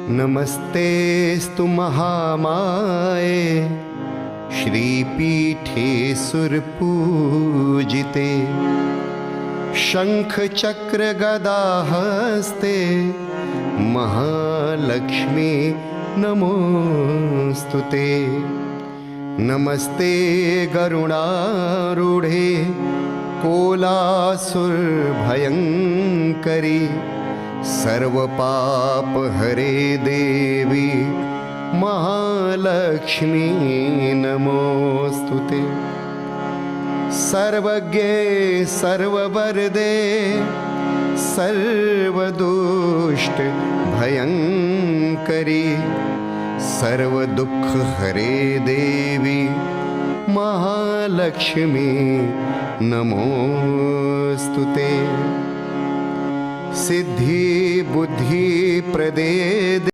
नमस्तेस्तु महामाये श्रीपीठे सुरपूजिते शङ्खचक्रगदाहस्ते महालक्ष्मी नमोस्तुते। नमस्ते गरुडारूढे कोलासुरभयङ्करी सर्वपापहरे देवी महालक्ष्मी नमोस्तुते। सर्वज्ञे सर्ववरदे सर्वदुष्टभयङ्करी सर्वदुःखहरे देवी महालक्ष्मी नमोस्तुते। सिद्धि बुद्धि प्रदे